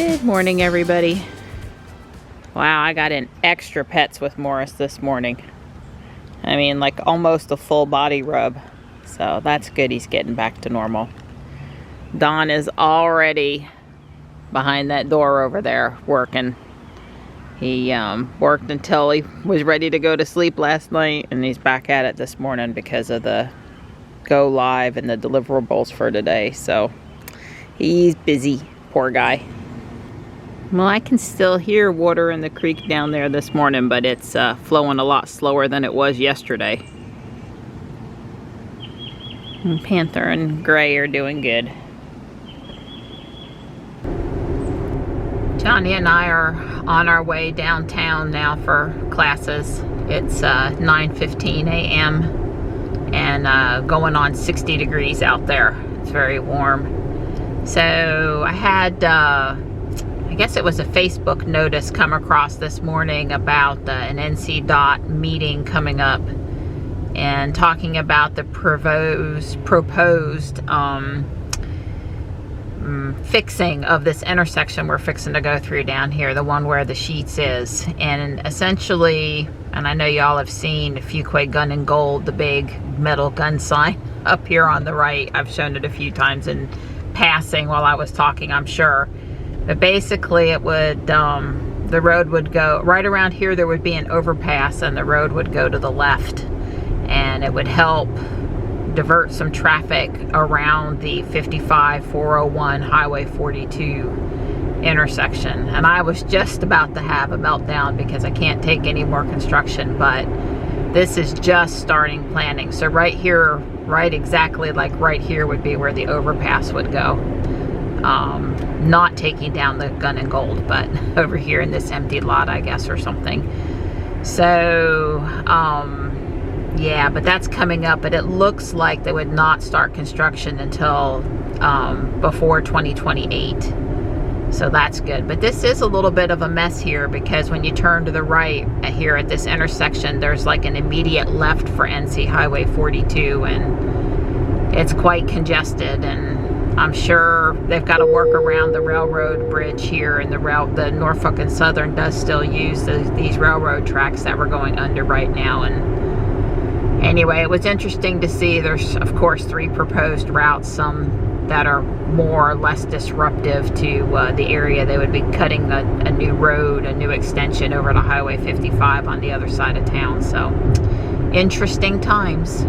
Good morning, everybody. Wow, I got in extra pets with Morris this morning. I mean, like almost a full body rub. So that's good, he's getting back to normal. Don is already behind that door over there working. He worked until he was ready to go to sleep last night, and he's back at it this morning because of the go live and the deliverables for today. So he's busy, poor guy. Well, I can still hear water in the creek down there this morning, but it's flowing a lot slower than it was yesterday. And Panther and Gray are doing good. Johnny and I are on our way downtown now for classes. It's 9:15 a.m. and going on 60 degrees out there. It's very warm. So I had I guess it was a Facebook notice come across this morning about an NC DOT meeting coming up and talking about the proposed fixing of this intersection we're fixing to go through down here, the one where the Sheets is. And essentially, and I know y'all have seen Fuquay Gun and Gold, the big metal gun sign up here on the right. I've shown it a few times in passing while I was talking, I'm sure. But basically it would, the road would go, right around here there would be an overpass and the road would go to the left. And it would help divert some traffic around the 55-401 Highway 42 intersection. And I was just about to have a meltdown because I can't take any more construction, but this is just starting planning. So right here, right exactly like right here would be where the overpass would go. Not taking down the Gun and Gold, but over here in this empty lot, I guess, or something. So, yeah, but that's coming up, but it looks like they would not start construction until before 2028. So that's good. But this is a little bit of a mess here because when you turn to the right here at this intersection, there's like an immediate left for NC Highway 42, and it's quite congested, and I'm sure they've got to work around the railroad bridge here, and the Norfolk and Southern does still use these railroad tracks that we're going under right now. And anyway, it was interesting to see there's, of course, 3 proposed routes, some that are more or less disruptive to the area. They would be cutting a new road, a new extension over to Highway 55 on the other side of town. So, interesting times.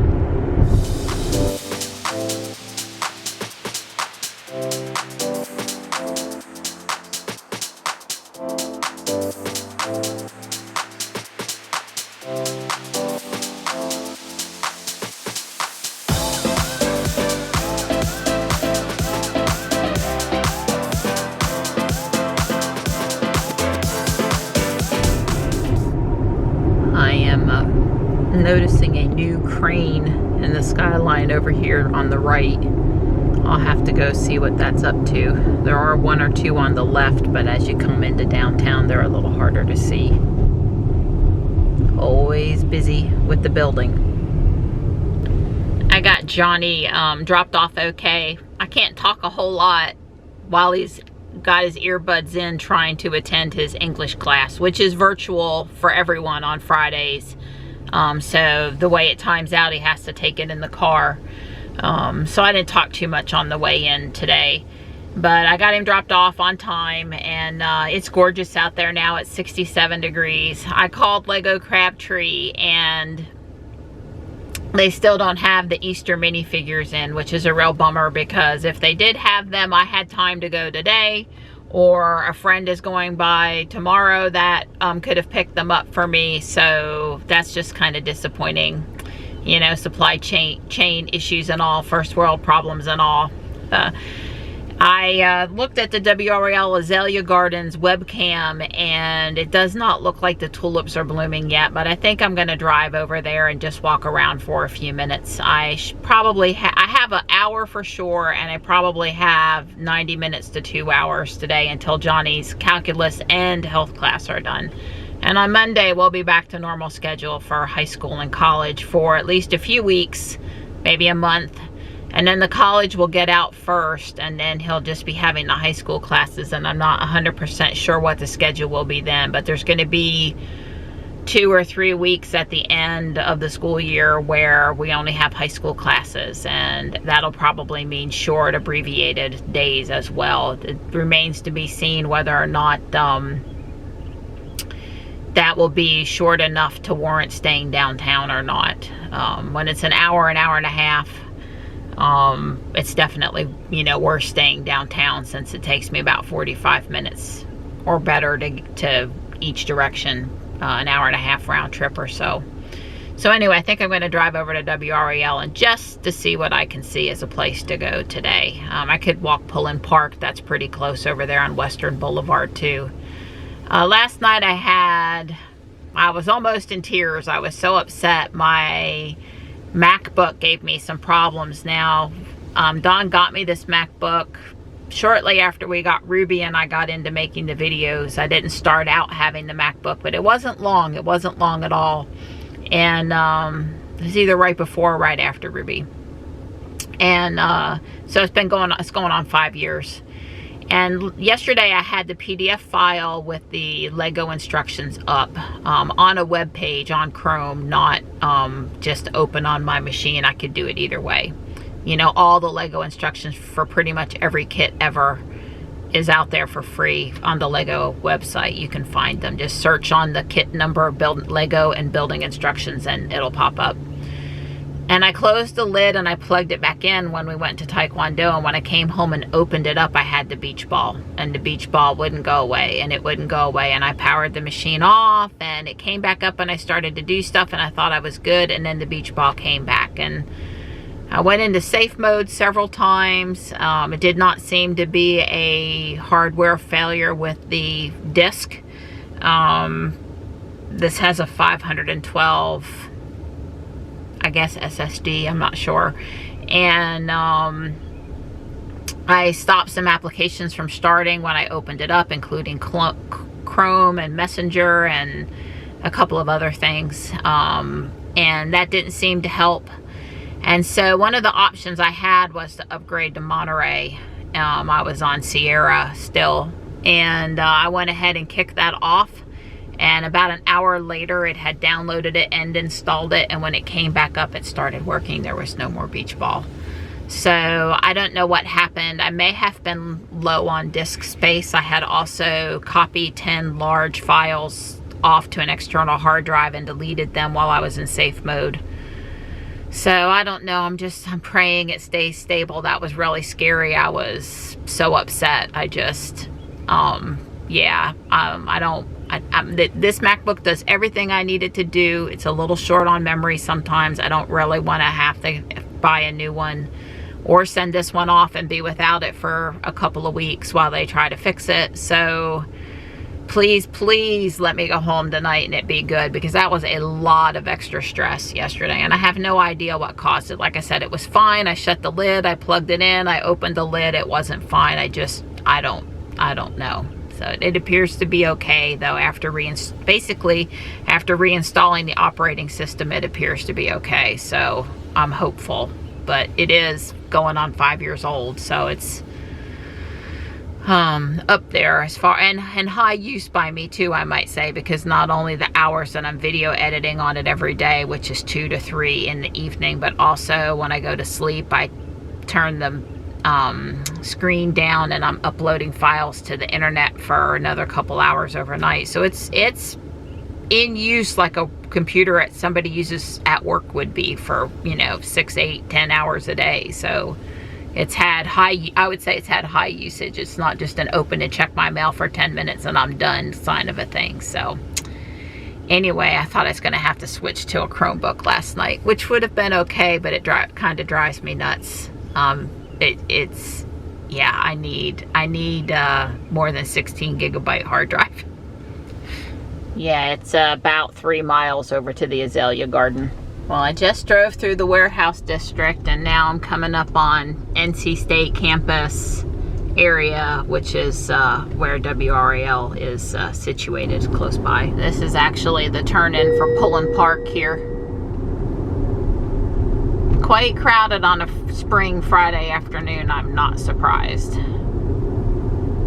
Noticing a new crane in the skyline over here on the right. I'll have to go see what that's up to. There are 1 or 2 on the left, but as you come into downtown, they're a little harder to see. Always busy with the building. I got Johnny dropped off okay. I can't talk a whole lot while he's got his earbuds in trying to attend his English class, which is virtual for everyone on Fridays. So the way it times out, he has to take it in the car. So I didn't talk too much on the way in today, but I got him dropped off on time, and it's gorgeous out there now at 67 degrees. I called Lego Crabtree, and they still don't have the Easter minifigures in, which is a real bummer, because if they did have them, I had time to go today, or a friend is going by tomorrow that could have picked them up for me. So that's just kind of disappointing, you know, supply chain issues and all, first world problems and all. I looked at the WRL Azalea Gardens webcam, and it does not look like the tulips are blooming yet, but I think I'm going to drive over there and just walk around for a few minutes. I probably I have an hour for sure, and I probably have 90 minutes to 2 hours today until Johnny's calculus and health class are done. And on Monday, we'll be back to normal schedule for high school and college for at least a few weeks, maybe a month. And then the college will get out first, and then he'll just be having the high school classes, and I'm not 100% sure what the schedule will be then, but there's going to be 2 or 3 weeks at the end of the school year where we only have high school classes, and that'll probably mean short abbreviated days as well. It remains to be seen whether or not that will be short enough to warrant staying downtown or not. When it's an hour and a half, it's definitely, you know, worth staying downtown, since it takes me about 45 minutes or better to each direction, an hour and a half round trip or so. So anyway, I think I'm going to drive over to WRAL and just to see what I can see as a place to go today. I could walk Pullen Park. That's pretty close over there on Western Boulevard too. Last night I was almost in tears. I was so upset. My MacBook gave me some problems now. Don got me this MacBook shortly after we got Ruby and I got into making the videos. I didn't start out having the MacBook, but it wasn't long. It wasn't long at all. And it was either right before or right after Ruby. And so it's going on 5 years. And yesterday I had the PDF file with the Lego instructions up on a web page on Chrome, not just open on my machine. I could do it either way. You know, all the Lego instructions for pretty much every kit ever is out there for free on the Lego website. You can find them. Just search on the kit number, Lego and building instructions, and it'll pop up. And I closed the lid and I plugged it back in when we went to Taekwondo, and when I came home and opened it up, I had the beach ball, and the beach ball wouldn't go away, and it wouldn't go away, and I powered the machine off and it came back up and I started to do stuff and I thought I was good, and then the beach ball came back. And I went into safe mode several times. It did not seem to be a hardware failure with the disc. This has a 512, I guess, SSD, I'm not sure. And I stopped some applications from starting when I opened it up, including Chrome and Messenger and a couple of other things. And that didn't seem to help. And so one of the options I had was to upgrade to Monterey. I was on Sierra still, and I went ahead and kicked that off, and about an hour later it had downloaded it and installed it, and when it came back up it started working. There was no more beach ball. So I don't know what happened. I may have been low on disk space. I had also copied 10 large files off to an external hard drive and deleted them while I was in safe mode. So I don't know. I'm praying it stays stable. That was really scary. I was so upset. I just, yeah, this MacBook does everything I need it to do. It's a little short on memory sometimes. I don't really want to have to buy a new one or send this one off and be without it for a couple of weeks while they try to fix it. So please, please let me go home tonight and it be good, because that was a lot of extra stress yesterday and I have no idea what caused it. Like I said, it was fine. I shut the lid, I plugged it in, I opened the lid, it wasn't fine. I don't know. So it appears to be okay though. After reinstalling the operating system, it appears to be okay. So I'm hopeful, but it is going on 5 years old, so it's up there as far, and high use by me too, I might say, because not only the hours that I'm video editing on it every day, which is 2 to 3 in the evening, but also when I go to sleep, I turn the screen down and I'm uploading files to the internet for another couple hours overnight. So it's in use like a computer somebody uses at work would be for, you know, 6, 8, 10 hours a day. So it's had I would say it's had high usage. It's not just an open and check my mail for 10 minutes and I'm done sign of a thing. So anyway, I thought I was going to have to switch to a Chromebook last night, which would have been okay, but it kind of drives me nuts. It's yeah, I need more than 16 gigabyte hard drive. Yeah, it's about 3 miles over to the Azalea Garden. Well, I just drove through the warehouse district and now I'm coming up on NC State campus area, which is where WRAL is situated close by. This is actually the turn-in for Pullen Park here. quite crowded on a spring Friday afternoon. I'm not surprised.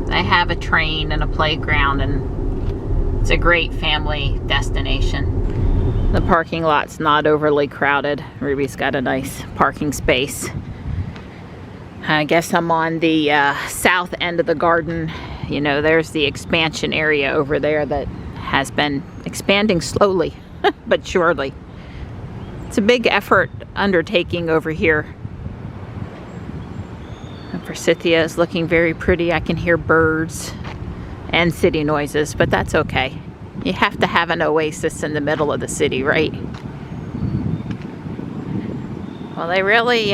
They have a train and a playground, and it's a great family destination. The parking lot's not overly crowded. Ruby's got a nice parking space. I guess I'm on the south end of the garden. You know, there's the expansion area over there that has been expanding slowly but surely. It's a big effort undertaking over here. The forsythia is looking very pretty. I can hear birds and city noises, but that's okay. You have to have an oasis in the middle of the city, right? Well, they really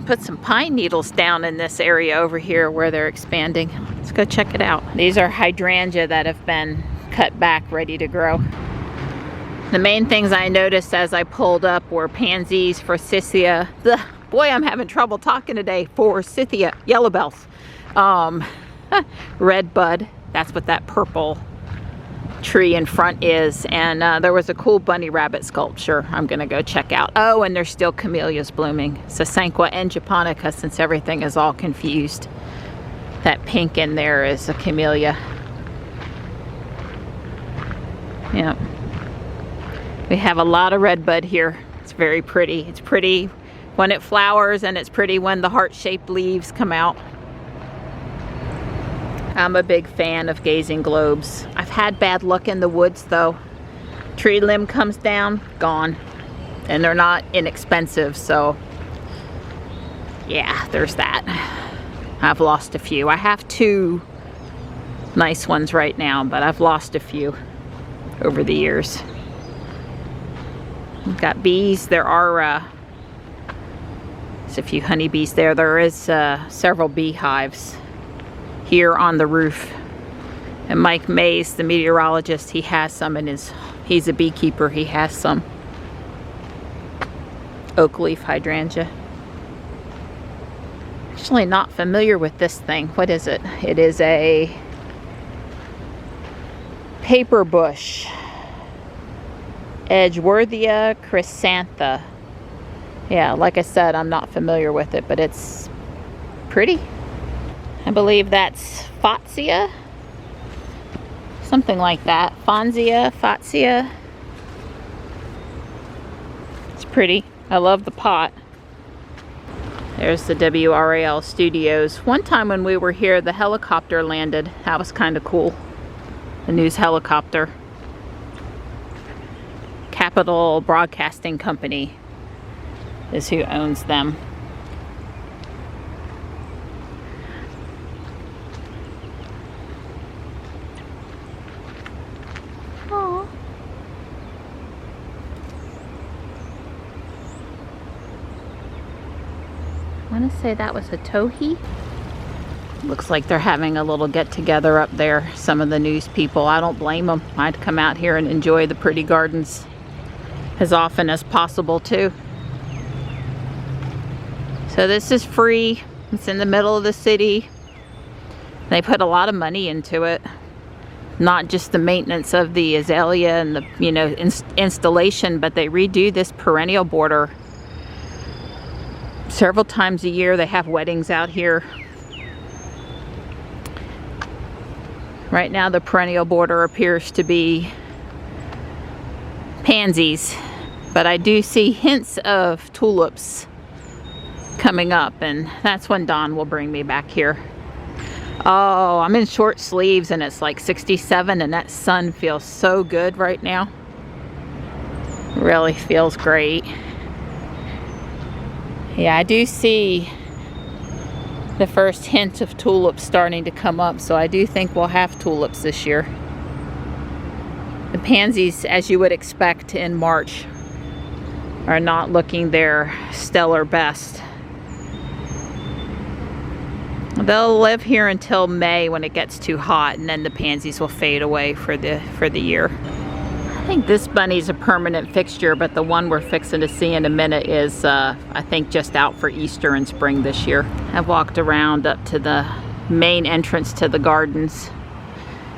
put some pine needles down in this area over here where they're expanding. Let's go check it out. These are hydrangea that have been cut back, ready to grow. The main things I noticed as I pulled up were pansies, forsythia. Boy, I'm having trouble talking today. Forsythia, yellow bells, red bud. That's what that purple tree in front is. And there was a cool bunny rabbit sculpture I'm gonna go check out. Oh, and there's still camellias blooming. Sasanqua and japonica, since everything is all confused. That pink in there is a camellia. Yeah. We have a lot of red bud here. It's very pretty. It's pretty when it flowers, and it's pretty when the heart-shaped leaves come out. I'm a big fan of gazing globes. I've had bad luck in the woods though. Tree limb comes down, gone. And they're not inexpensive, so yeah, there's that. I've lost a few. I have 2 nice ones right now, but I've lost a few over the years. We've got bees. There are there's a few honeybees there. There is several beehives here on the roof. And Mike Mays, the meteorologist, he has some in his, he's a beekeeper, he has some oak leaf hydrangea. Actually not familiar with this thing. What is it? It is a paper bush. Edgeworthia chrysantha. Yeah, like I said, I'm not familiar with it, but it's pretty. I believe that's Fatsia. Something like that. Fatsia. It's pretty. I love the pot. There's the WRAL studios. One time when we were here, the helicopter landed. That was kind of cool. The news helicopter. Capital Broadcasting Company is who owns them. Aww. I want to say that was a towhee. Looks like they're having a little get together up there, some of the news people. I don't blame them. I'd come out here and enjoy the pretty gardens as often as possible too. So this is free. It's in the middle of the city. They put a lot of money into it. Not just the maintenance of the azalea and the, you know, installation, but they redo this perennial border several times a year. They have weddings out here. Right now the perennial border appears to be pansies, but I do see hints of tulips coming up, and that's when Dawn will bring me back here. Oh, I'm in short sleeves and it's like 67, and that sun feels so good right now. Really feels great. Yeah, I do see the first hint of tulips starting to come up, so I do think we'll have tulips this year. The pansies, as you would expect in March, are not looking their stellar best. They'll live here until May when it gets too hot, and then the pansies will fade away for the year. I think this bunny's a permanent fixture, but the one we're fixing to see in a minute is, I think, just out for Easter and spring this year. I've walked around up to the main entrance to the gardens.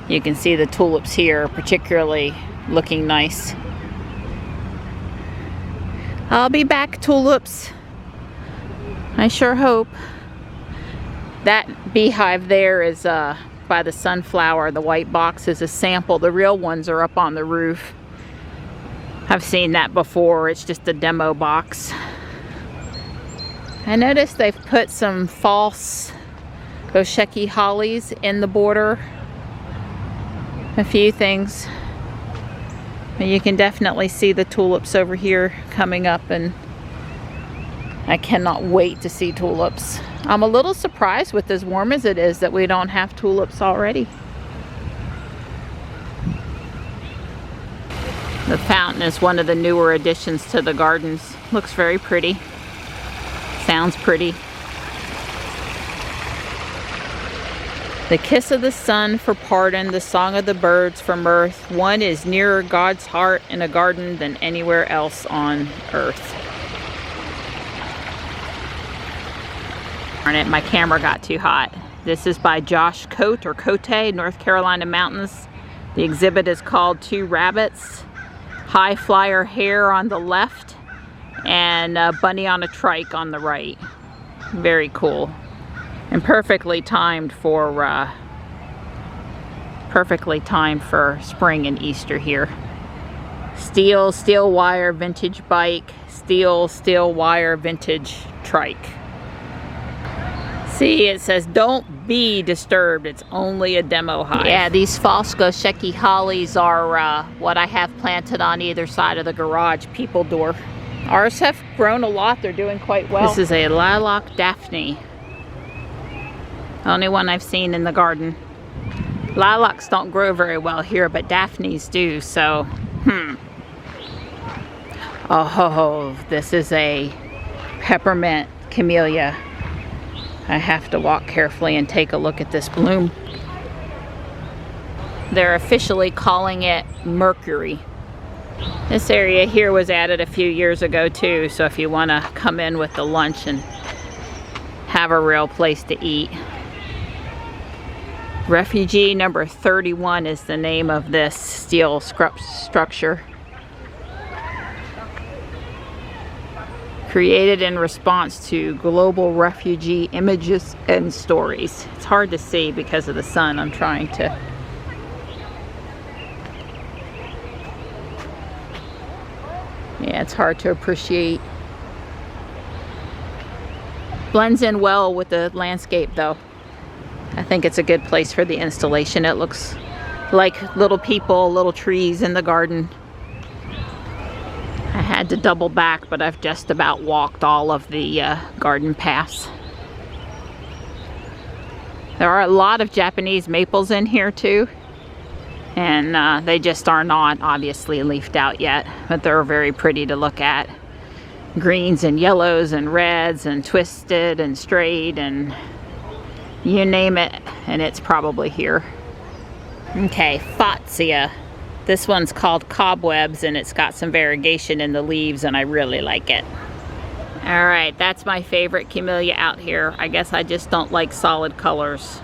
You can see the tulips here, particularly looking nice. I'll be back, tulips. I sure hope. That beehive there is by the sunflower. The white box is a sample. The real ones are up on the roof. I've seen that before. It's just a demo box. I noticed they've put some false Gosheki hollies in the border. A few things. And you can definitely see the tulips over here coming up, and I cannot wait to see tulips. I'm a little surprised with as warm as it is that we don't have tulips already. The fountain is one of the newer additions to the gardens. Looks very pretty. Sounds pretty. The kiss of the sun for pardon, the song of the birds for mirth. One is nearer God's heart in a garden than anywhere else on earth. Darn it, my camera got too hot. This is by Josh Cote, or Cote, North Carolina Mountains. The exhibit is called Two Rabbits, High Flyer Hare on the left, and Bunny on a Trike on the right. Very cool. And perfectly timed for spring and Easter here. Steel wire vintage bike, steel wire vintage trike. See, it says don't be disturbed, it's only a demo hive. Yeah, these false Gosheki hollies are what I have planted on either side of the garage people door. Ours have grown a lot, they're doing quite well. This is a lilac Daphne. Only one I've seen in the garden. Lilacs don't grow very well here, but Daphnes do, so, Oh, this is a peppermint camellia. I have to walk carefully and take a look at this bloom. They're officially calling it Mercury. This area here was added a few years ago too, so if you want to come in with the lunch and have a real place to eat. Refugee number 31 is the name of this steel structure. Created in response to global refugee images and stories. It's hard to see because of the sun. I'm trying to. Yeah, it's hard to appreciate. Blends in well with the landscape though. I think it's a good place for the installation. It looks like little people, little trees in the garden. I had to double back, but I've just about walked all of the garden paths. There are a lot of Japanese maples in here too. And they just are not obviously leafed out yet, but they're very pretty to look at. Greens and yellows and reds and twisted and straight and you name it, and it's probably here. Okay, Fatsia. This one's called Cobwebs, and it's got some variegation in the leaves, and I really like it. All right, that's my favorite camellia out here. I guess I just don't like solid colors.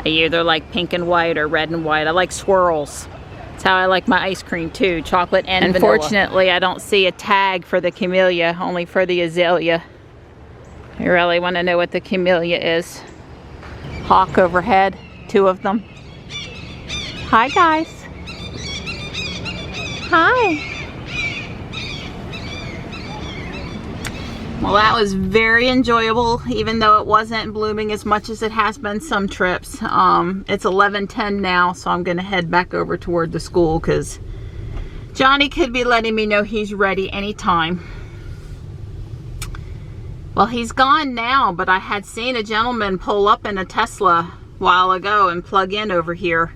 I either like pink and white or red and white. I like swirls. That's how I like my ice cream too, chocolate and vanilla. Unfortunately, I don't see a tag for the camellia, only for the azalea. I really want to know what the camellia is. Hawk overhead, 2 of them. Hi guys. Hi. Well, that was very enjoyable, even though it wasn't blooming as much as it has been some trips. It's 11:10 now, so I'm gonna head back over toward the school because Johnny could be letting me know he's ready anytime. Well, he's gone now, but I had seen a gentleman pull up in a Tesla a while ago and plug in over here.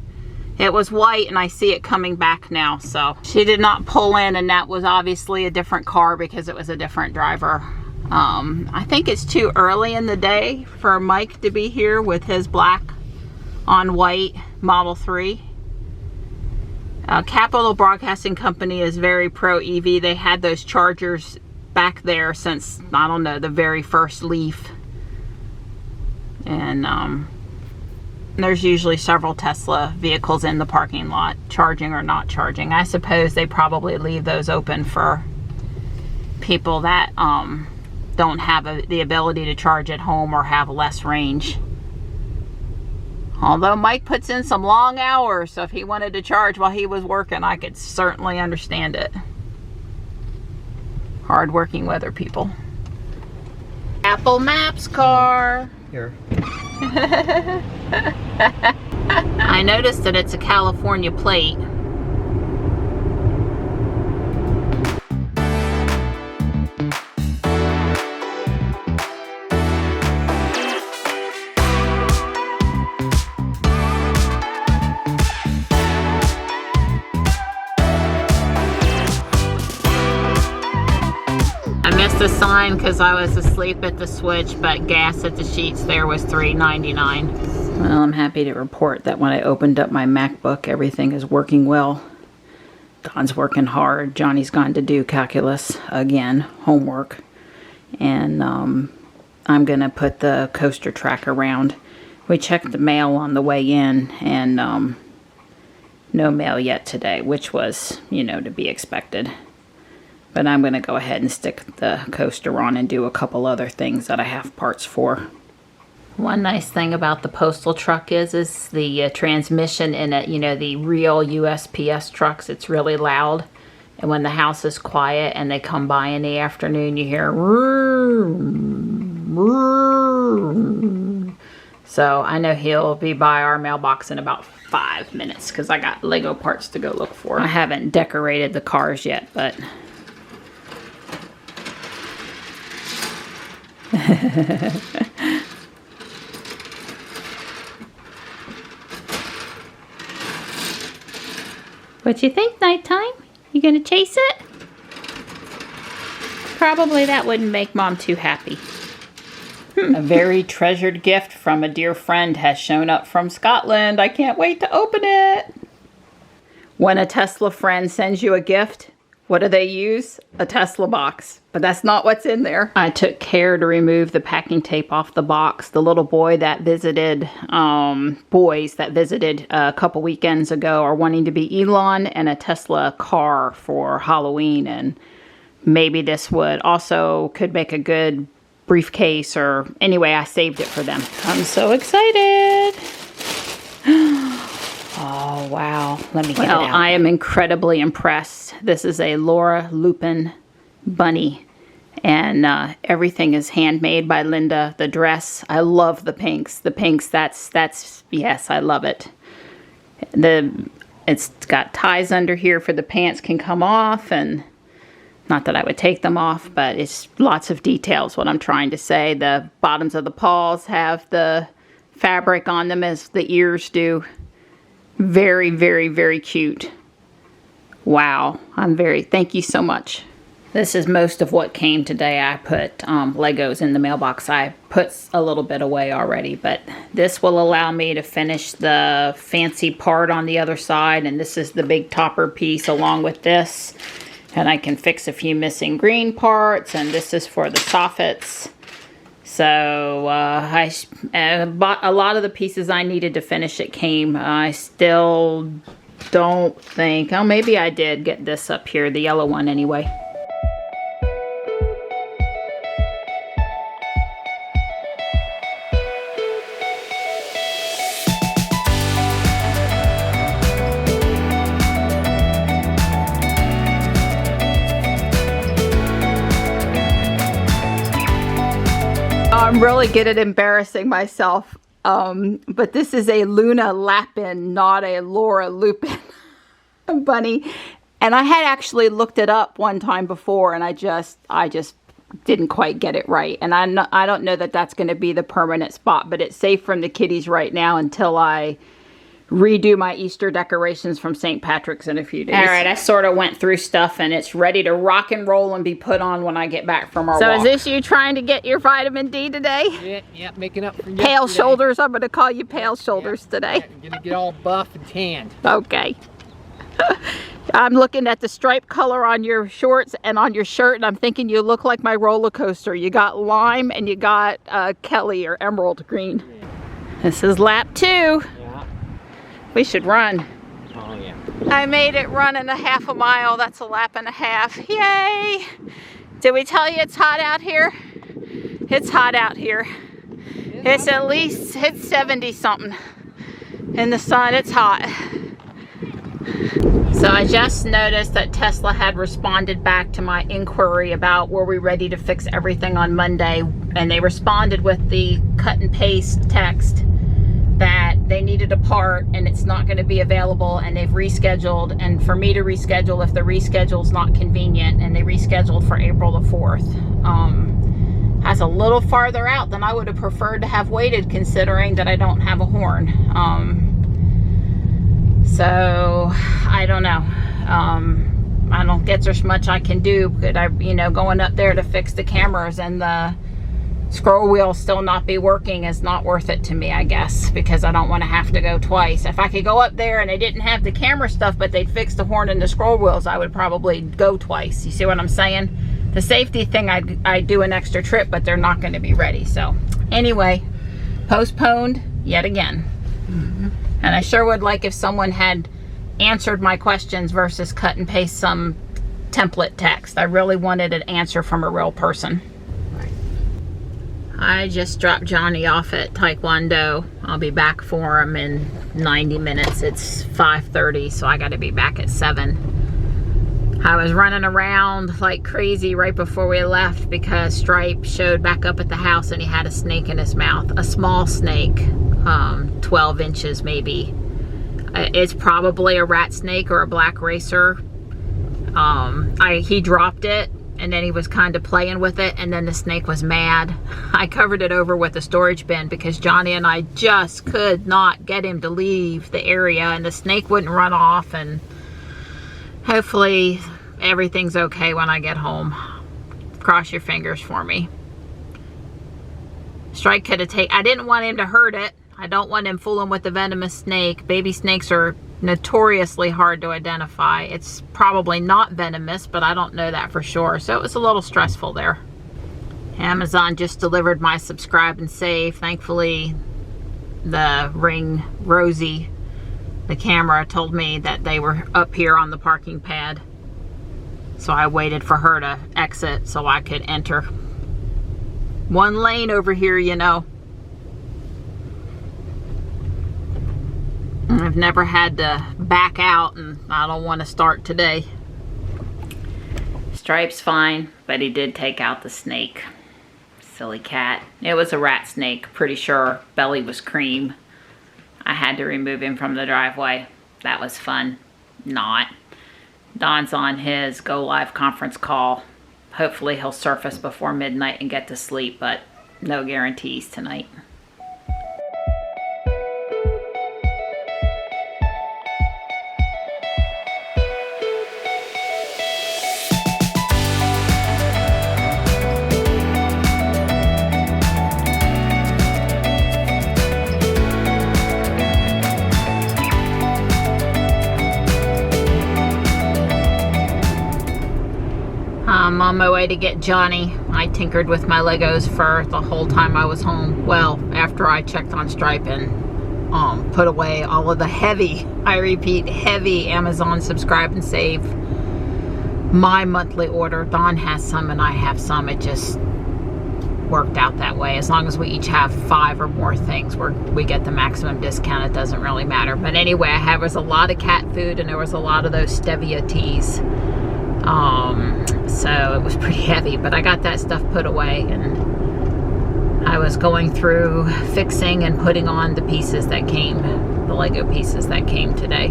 It was white, and I see it coming back now, so. She did not pull in, and that was obviously a different car because it was a different driver. I think it's too early in the day for Mike to be here with his black on white Model 3. Capitol Broadcasting Company is very pro EV. They had those chargers back there since, I don't know, the very first Leaf. And there's usually several Tesla vehicles in the parking lot, charging or not charging. I suppose they probably leave those open for people that don't have the ability to charge at home or have less range. Although Mike puts in some long hours, so if he wanted to charge while he was working, I could certainly understand it. Hard-working weather people. Apple Maps car. Here. I noticed that it's a California plate. The sign because I was asleep at the switch, but gas at the sheets there was $3.99. Well, I'm happy to report that when I opened up my MacBook, everything is working well. Don's working hard. Johnny's gone to do calculus again, homework, and I'm gonna put the coaster track around. We checked the mail on the way in, and no mail yet today, which was, you know, to be expected. But I'm going to go ahead and stick the coaster on and do a couple other things that I have parts for. One nice thing about the postal truck is the transmission in it. You know, the real USPS trucks, it's really loud. And when the house is quiet and they come by in the afternoon, you hear vroom, vroom. So I know he'll be by our mailbox in about 5 minutes because I got Lego parts to go look for. I haven't decorated the cars yet, but... What you think, nighttime? You gonna chase it? Probably that wouldn't make Mom too happy. A very treasured gift from a dear friend has shown up from Scotland. I can't wait to open it. When a Tesla friend sends you a gift, what do they use? A Tesla box. But that's not what's in there. I took care to remove the packing tape off the box. The little boy that visited, boys that visited a couple weekends ago are wanting to be Elon and a Tesla car for Halloween. And maybe this would also could make a good briefcase, or anyway, I saved it for them. I'm so excited. Oh, wow. Let me get it out. I am incredibly impressed. This is a Laura Lupin bunny. And everything is handmade by Linda. The dress, I love the pinks. The pinks, that's yes, I love it. It's got ties under here for the pants can come off, and not that I would take them off, but it's lots of details, what I'm trying to say. The bottoms of the paws have the fabric on them as the ears do. Very, very, very cute. Wow. Thank you so much. This is most of what came today. I put Legos in the mailbox. I put a little bit away already, but this will allow me to finish the fancy part on the other side, and this is the big topper piece along with this. And I can fix a few missing green parts, and this is for the soffits. So I bought a lot of the pieces I needed to finish it came. I still don't think, oh, maybe I did get this up here, the yellow one anyway. I'm really good at embarrassing myself, but this is a Luna Lapin, not a Laura Lupin bunny. And I had actually looked it up one time before, and I just didn't quite get it right. And I don't know that that's going to be the permanent spot, but it's safe from the kitties right now until I redo my Easter decorations from St. Patrick's in a few days. All right, I sort of went through stuff, and it's ready to rock and roll and be put on when I get back from our walk. So is this you trying to get your vitamin D today? Yeah, making up for yesterday. Pale shoulders. I'm going to call you pale shoulders today. Yeah, I'm going to get all buff and tanned. Okay. I'm looking at the stripe color on your shorts and on your shirt, and I'm thinking you look like my roller coaster. You got lime and you got Kelly or emerald green. Yeah. This is lap 2. Yeah. We should run. Oh, yeah. I made it running a half a mile. That's a lap and a half. Yay! Did we tell you it's hot out here? It's hot out here. It's at least, it's 70 something. In the sun, it's hot. So I just noticed that Tesla had responded back to my inquiry about were we ready to fix everything on Monday, and they responded with the cut and paste text that they needed a part and it's not going to be available, and they've rescheduled, and for me to reschedule if the reschedule's not convenient, and they rescheduled for April the 4th. That's a little farther out than I would have preferred to have waited, considering that I don't have a horn. So I don't know. I don't guess there's much I can do, but going up there to fix the cameras and the scroll wheel still not be working is not worth it to me, I guess, because I don't want to have to go twice. If I could go up there and they didn't have the camera stuff, but they'd fix the horn and the scroll wheels, I would probably go twice. You see what I'm saying? The safety thing, I'd do an extra trip, but they're not going to be ready. So anyway, postponed yet again. And I sure would like if someone had answered my questions versus cut and paste some template text. I really wanted an answer from a real person. I just dropped Johnny off at Taekwondo. I'll be back for him in 90 minutes. It's 5:30, so I got to be back at 7. I was running around like crazy right before we left because Stripe showed back up at the house and he had a snake in his mouth. A small snake, 12 inches maybe. It's probably a rat snake or a black racer. He dropped it and then he was kind of playing with it, and then the snake was mad. I covered it over with a storage bin because Johnny and I just could not get him to leave the area, and the snake wouldn't run off, and hopefully everything's okay when I get home. Cross your fingers for me. Strike could have taken, I didn't want him to hurt it. I don't want him fooling with the venomous snake. Baby snakes are notoriously hard to identify. It's probably not venomous, but I don't know that for sure. So it was a little stressful there. Amazon just delivered my subscribe and save. Thankfully, the Ring Rosie, the camera, told me that they were up here on the parking pad. So I waited for her to exit so I could enter. One lane over here, you know. I've never had to back out, and I don't want to start today. Stripe's fine, but he did take out the snake. Silly cat. It was a rat snake, pretty sure. Belly was cream. I had to remove him from the driveway. That was fun. Not. Don's on his Go Live conference call. Hopefully he'll surface before midnight and get to sleep, but no guarantees tonight. I'm on my way to get Johnny. I tinkered with my Legos for the whole time I was home. Well, after I checked on Stripe and put away all of the heavy, I repeat, heavy Amazon subscribe and save. My monthly order. Dawn has some and I have some. It just worked out that way. As long as we each have 5 or more things, we get the maximum discount. It doesn't really matter. But anyway, there was a lot of cat food and there was a lot of those stevia teas. So it was pretty heavy, but I got that stuff put away, and I was going through fixing and putting on the pieces that came, the Lego pieces that came today.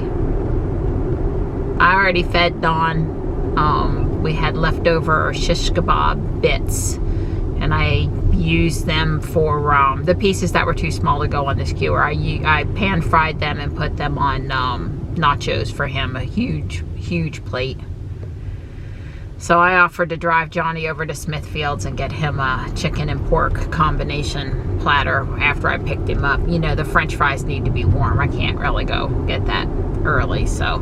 I already fed Dawn. We had leftover shish kebab bits, and I used them for the pieces that were too small to go on the skewer. I pan fried them and put them on nachos for him, a huge plate. So I offered to drive Johnny over to Smithfield's and get him a chicken and pork combination platter after I picked him up. You know, the French fries need to be warm. I can't really go get that early, so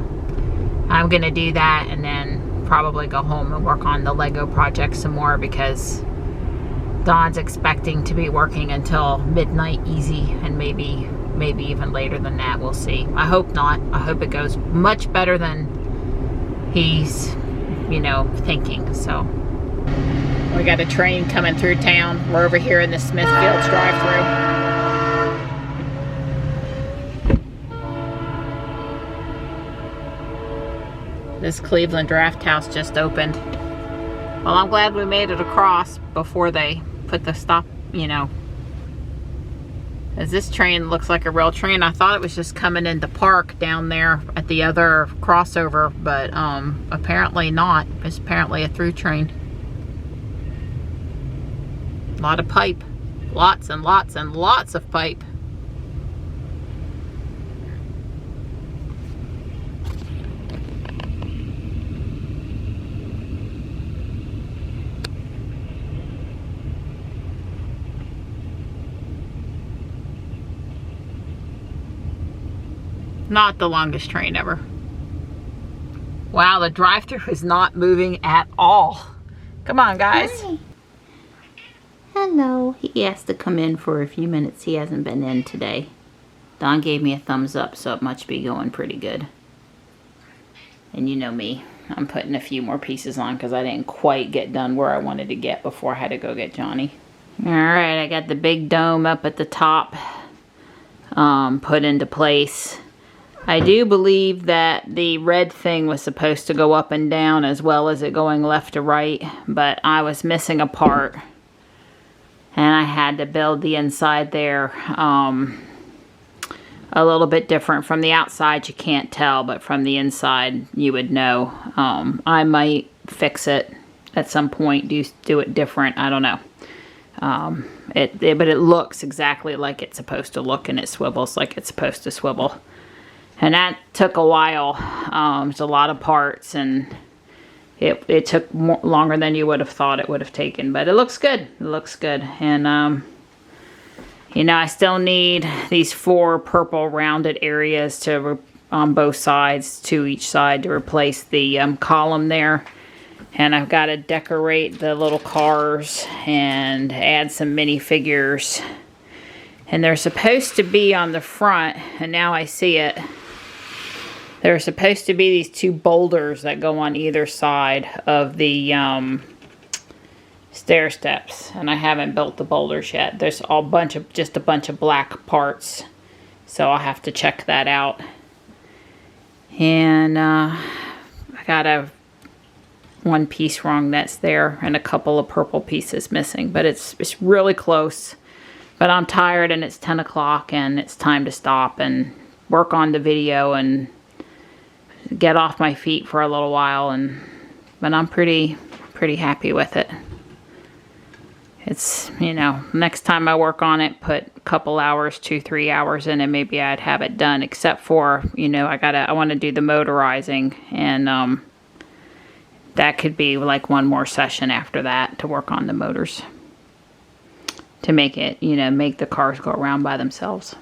I'm gonna do that and then probably go home and work on the Lego project some more, because Dawn's expecting to be working until midnight easy, and maybe even later than that. We'll see. I hope not. I hope it goes much better than he's thinking. So Well, We got a train coming through town. We're over here in the Smithfields drive-thru. This Cleveland Draft House just opened. Well, I'm glad we made it across before they put the stop, you know. As this train looks like a real train. I thought it was just coming into park down there at the other crossover, but apparently not. It's apparently a through train. A lot of pipe. Lots and lots and lots of pipe. Not the longest train ever. Wow, the drive-thru is not moving at all. Come on, guys. Hi. Hello. He asked to come in for a few minutes. He hasn't been in today. Don gave me a thumbs up, so it must be going pretty good. And you know me. I'm putting a few more pieces on because I didn't quite get done where I wanted to get before I had to go get Johnny. Alright, I got the big dome up at the top put into place. I do believe that the red thing was supposed to go up and down as well as it going left to right, but I was missing a part and I had to build the inside there a little bit different. From the outside you can't tell, but from the inside you would know. I might fix it at some point, do it different, I don't know. But it looks exactly like it's supposed to look, and it swivels like it's supposed to swivel. And that took a while. It's a lot of parts, and it took longer than you would have thought it would have taken. But it looks good. It looks good. And, you know, I still need these 4 purple rounded areas on both sides, to each side, to replace the column there. And I've got to decorate the little cars and add some minifigures. And they're supposed to be on the front, and now I see it. There are supposed to be these 2 boulders that go on either side of the stair steps, and I haven't built the boulders yet. There's just a bunch of black parts, so I'll have to check that out. And I got one piece wrong that's there, and a couple of purple pieces missing, but it's really close. But I'm tired, and it's 10 o'clock, and it's time to stop and work on the video and get off my feet for a little while. But I'm pretty happy with it. It's, you know, next time I work on it, put a couple hours, 2-3 hours in, and maybe I'd have it done. Except for, you know, I want to do the motorizing, and that could be like one more session after that to work on the motors, to make it, you know, make the cars go around by themselves.